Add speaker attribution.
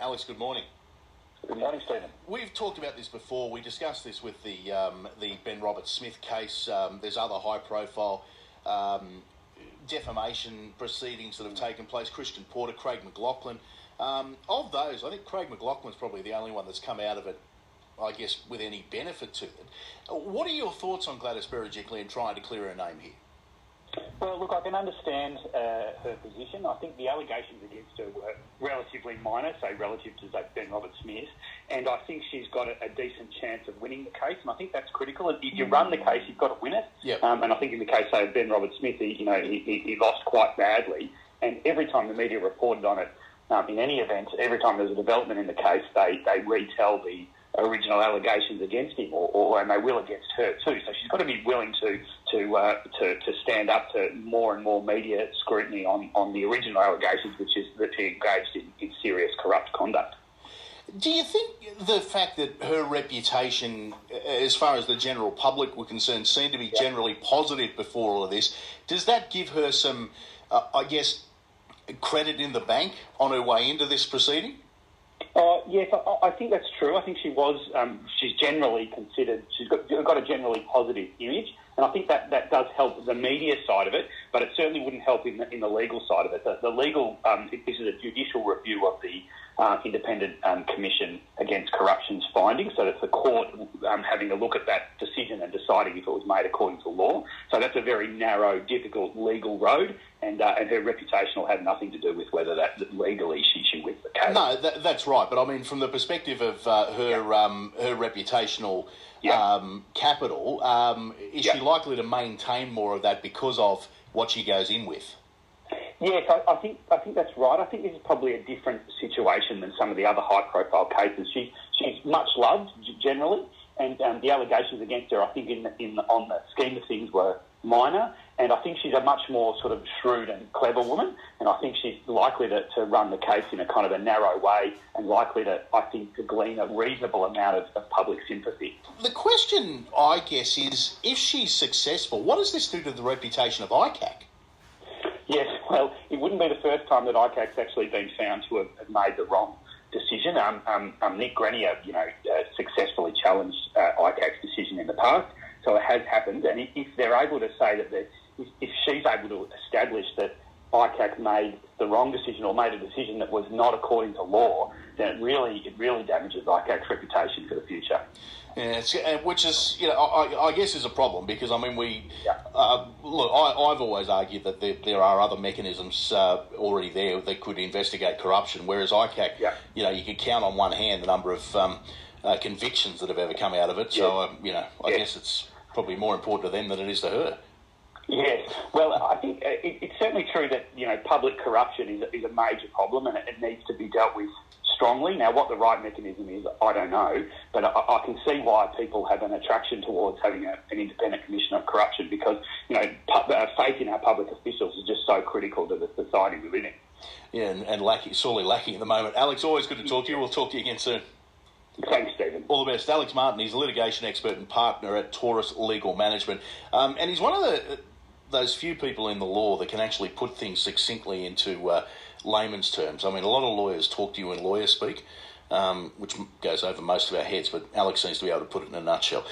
Speaker 1: Alex, good morning.
Speaker 2: Good morning, Stephen.
Speaker 1: We've talked about this before. We discussed this with the Ben Roberts-Smith case. There's other high-profile defamation proceedings that have taken place. Christian Porter, Craig McLachlan. Of those, I think Craig McLachlan's probably the only one that's come out of it, I guess, with any benefit to it. What are your thoughts on Gladys Berejiklian trying to clear her name here?
Speaker 2: Well, look, I can understand her position. I think the allegations against her were relatively minor, say relative to Ben Roberts-Smith, and I think she's got a decent chance of winning the case, and I think that's critical. If you run the case, you've got to win it.
Speaker 1: Yep.
Speaker 2: And I think in the case, say, of Ben Roberts-Smith, he lost quite badly, and every time the media reported on it, in any event, every time there's a development in the case, they retell the original allegations against him, and they will against her too. So she's got to be willing to stand up to more and more media scrutiny on the original allegations, which is that she engaged in serious corrupt conduct.
Speaker 1: Do you think the fact that her reputation, as far as the general public were concerned, seemed to be generally positive before all of this, does that give her some, credit in the bank on her way into this proceeding?
Speaker 2: Yes, I think that's true. I think she's generally considered, she's got a generally positive image, and I think that does help the media side of it, but it certainly wouldn't help in the legal side of it. The legal, this is a judicial review of the Independent Commission Against Corruption's findings, so that's the court having a look at that decision and deciding if it was made according to law. So that's a very narrow, difficult legal road, and her reputation will have nothing to do with whether that legally she wins the case.
Speaker 1: No, that's right. But I mean, from the perspective of her reputational capital, is she likely to maintain more of that because of what she goes in with?
Speaker 2: Yes, I think that's right. I think this is probably a different situation than some of the other high-profile cases. She's much loved generally, and the allegations against her, I think, on the scheme of things, were minor. And I think she's a much more sort of shrewd and clever woman, and I think she's likely to run the case in a kind of a narrow way, and likely to glean a reasonable amount of public sympathy.
Speaker 1: The question, I guess, is if she's successful, what does this do to the reputation of ICAC?
Speaker 2: Yes, well, it wouldn't be the first time that ICAC's actually been found to have made the wrong decision. Nick Grenier, successfully challenged ICAC's decision in the past, so it has happened. And if they're able to say that, if she's able to establish that ICAC made the wrong decision or made a decision that was not according to law, then it really damages ICAC's reputation for the future.
Speaker 1: Yeah, which is, I guess is a problem because, I mean, look, I've always argued that there are other mechanisms already there that could investigate corruption, whereas ICAC, you can count on one hand the number of convictions that have ever come out of it. So, I guess it's probably more important to them than it is to her.
Speaker 2: Yes, well, I think it's certainly true that, public corruption is a major problem and it needs to be dealt with strongly. Now, what the right mechanism is, I don't know, but I can see why people have an attraction towards having an independent commission of corruption because, faith in our public officials is just so critical to the society we live in.
Speaker 1: Yeah, and sorely lacking at the moment. Alex, always good to talk to you. We'll talk to you again soon.
Speaker 2: Thanks, Stephen.
Speaker 1: All the best. Alex Martin, he's a litigation expert and partner at Taurus Legal Management. And he's one of those few people in the law that can actually put things succinctly into layman's terms. I mean, a lot of lawyers talk to you in lawyer speak, which goes over most of our heads, but Alex seems to be able to put it in a nutshell.